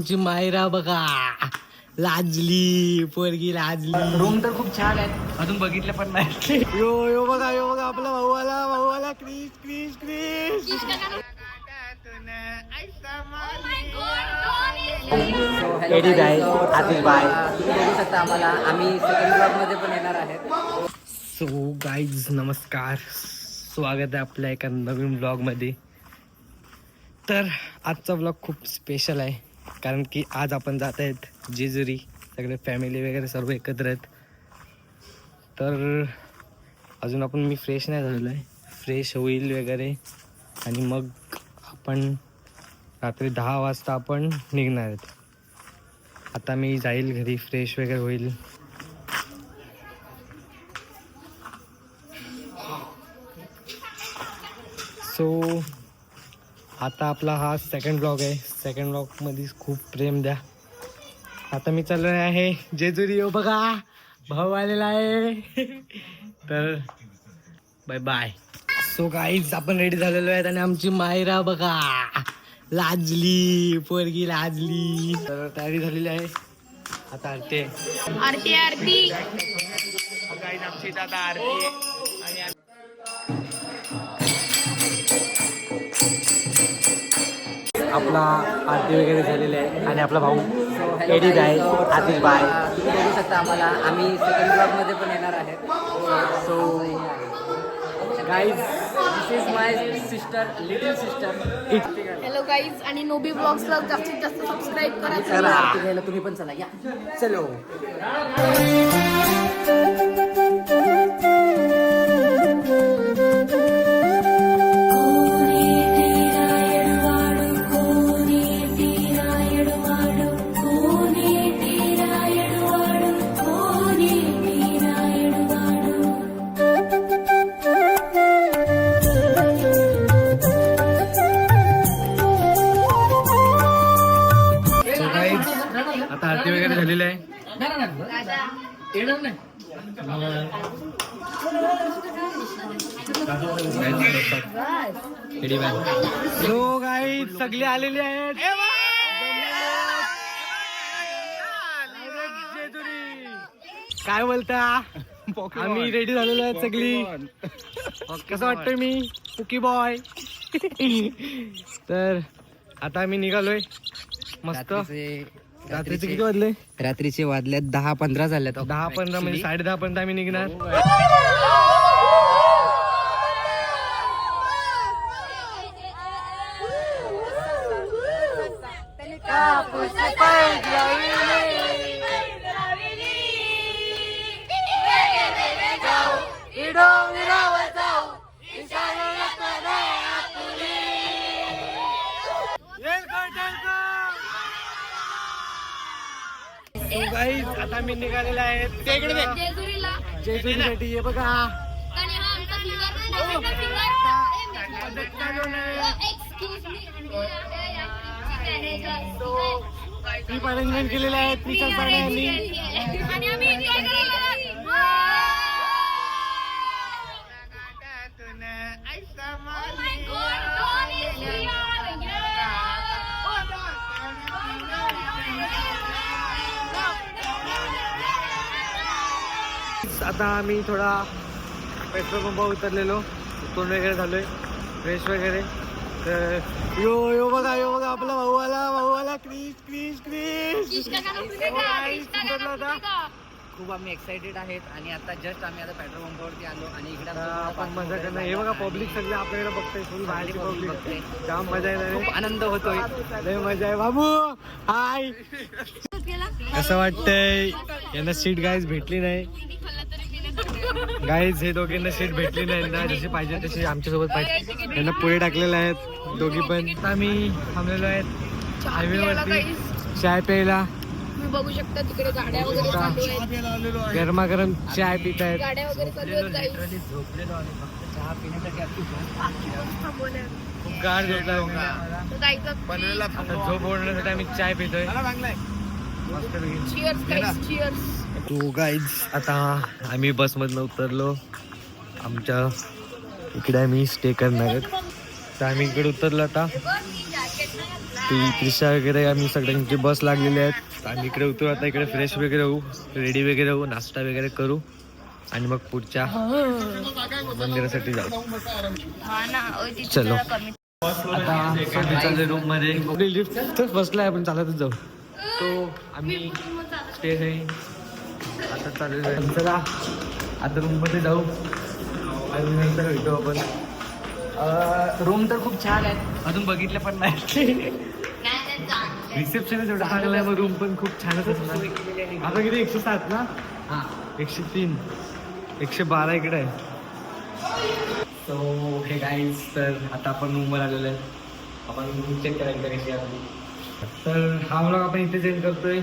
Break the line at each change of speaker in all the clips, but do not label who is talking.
तुमची मायरा बघा लाजली, पोरगी लाजली.
रूम तर खूप छान आहे, अजून बघितलं पण नाही.
यो बघा आपला भाऊ आला क्रिश क्रिश क्रिश.
एडी गाय आतिश बाय तुम्ही बघू शकता आम्हाला. आम्ही सेकंड ब्लॉग मध्ये पण येणार आहेत.
सो गाईज नमस्कार, स्वागत आहे आपल्या एका नवीन ब्लॉगमध्ये. तर आजचा ब्लॉग खूप स्पेशल आहे, कारण की आज आपण जात आहेत जेजुरी. सगळे फॅमिली वगैरे सर्व एकत्र आहेत. तर अजून मी फ्रेश नाही झालेलो आहे. फ्रेश होईल वगैरे आणि मग आपण रात्री 10 वाजता आपण निघणार आहेत. आता मी जाईल घरी, फ्रेश वगैरे होईल. सो आता आपला हा सेकंड ब्लॉग आहे. सेकंड ब्लॉगमध्ये खूप प्रेम द्या. आता मी चाललो आहे जेजुरी. हो बघा भाऊ आलेला आहे. तर बाय बाय. सो गाईज आपण रेडी झालेलो आहेत आणि आमची मायरा बघा लाजली, पोरगी लाजली. तर तयारी झालेली आहे. आता आरती
आरती आरती
गाईज आमची इथं आता आरती आहे. आणि आपला आरती वगैरे झालेली आहे आणि आपला भाऊ एडी गाय आतिश बाय
तुम्ही बघू शकता आम्हाला. आम्ही सेकंड ब्लॉग मध्ये पण येणार आहेत.
So guys
this is my sister, little sister.
Hello guys, आणि नोबी ब्लॉग्सला जास्तीत जास्त सबस्क्राईब करा.
चला आरती घ्यायला तुम्ही पण चला या.
चलो. आता आरती वगैरे झालेली आहे. सो गाईज सगळे आलेले आहेत. काय बोलता, आम्ही रेडी झालेलो आहे सगळी. कसं वाटतंय मी कुकी बॉय. तर आता आम्ही निघालोय मस्त. रात्रीचे किती वाजले?
रात्रीचे वाजल्यात 10-15 झाल्यात.
10-15 म्हणजे 10:30 पर्यंत आम्ही निघणार. गाईज आता मी निघालेला आहे
जेजुरीला.
जेजुरीसाठी. हे बघा
आणि हा आमचा
ट्रिप अरेंजमेंट केलेले आहे त्रिशा साने यांनी.
आणि आम्ही एन्जॉय करायला.
आता आम्ही थोडा पेट्रोल पंपावर उतरलेलो, तोंड वगैरे झालोय, फ्रेश वगैरे. तर यो बघा आपला भाऊ आला क्रिश क्रिश क्रिश.
खूप आम्ही एक्साइटेड आहेत. आणि आता जस्ट आम्ही आता पेट्रोल पंपावरती आलो आणि इकडे
आपण मजा करणार. हे बघा पब्लिक सगळे आपल्याकडे बघताय, फुल बाहेरची पब्लिक. जाम मजा येणार,
खूप आनंद होतोय.
लय मजा आहे. बाबू हाय, कसं वाटतंय? यांना सीट गाईज भेटली नाही. गाईज हे दोघींना सीट भेटली नाही ना, जशी पाहिजे तशी आमच्यासोबत पाहिजे. त्यांना पुढे टाकलेले आहेत दोघी पण. आम्ही थांबलेलो आहेत हायवेवरती चाय प्यायला.
तुम्ही बघू शकता तिकडे गाड्या वगैरे चालू आहेत.
गरमागरम चाय पित आहेत.
गाड्या वगैरे चालू आहेत गाईज.
चहा पिण्यासाठी
खूप गार झोपला.
जायचं.
आता झोप ओढण्यासाठी आम्ही चाय पितोय.
Cheers guys, cheers.
तो गाईज आता आम्ही बसमधनं उतरलो. आमच्या इकडे आम्ही स्टे करणार आहेत. तर आम्ही इकडे उतरलो. आता ती त्रिशा वगैरे आम्ही सगळ्यांची बस लागलेली आहेत. आम्ही इकडे उतरू आता. इकडे फ्रेश वगैरे होऊ, रेडी वगैरे होऊ, नाश्ता वगैरे करू आणि मग पुढच्या मंदिरासाठी जाऊ. चलो आता चालू रूम मध्ये. लिफ्ट बसलाय, आपण चालतच जाऊ. तो आम्ही स्टेज आहे आता चालू आहे. चला आता रूम मध्ये जाऊ आणि नंतर भेटू आपण. रूम तर खूप छान आहे, अजून बघितलं पण नाही. रिसेप्शन एवढं चांगलं आहे, मग रूम पण खूप छानच असणार. आता किती 107 ना? हां 103 112 इकडे आहे. सो हे गाईज, तर आता आपण रूमवर आलेलो आहे. आपण रूम चेक करायला कशी आहे. तर हा व्लॉग आपण इथे चेंज करतोय.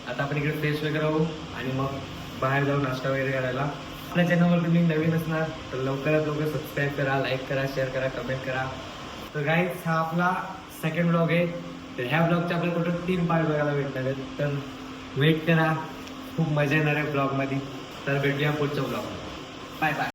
आता आपण इकडे फ्रेश वगैरे होऊ आणि मग बाहेर जाऊन नाश्ता वगैरे करायला. आपल्या चॅनलवर तुम्ही नवीन असणार तर लवकरात लवकर सबस्क्राईब करा, लाईक करा, शेअर करा, कमेंट करा. तर गाईज हा आपला सेकंड व्लॉग आहे. तर ह्या ब्लॉगचे आपल्याला टोटल 3 पार्ट बघायला भेटणार आहेत. तर वेट करा, खूप मजा येणार आहे ब्लॉगमध्ये. तर भेटूया पुढच्या ब्लॉगमध्ये. Bye bye.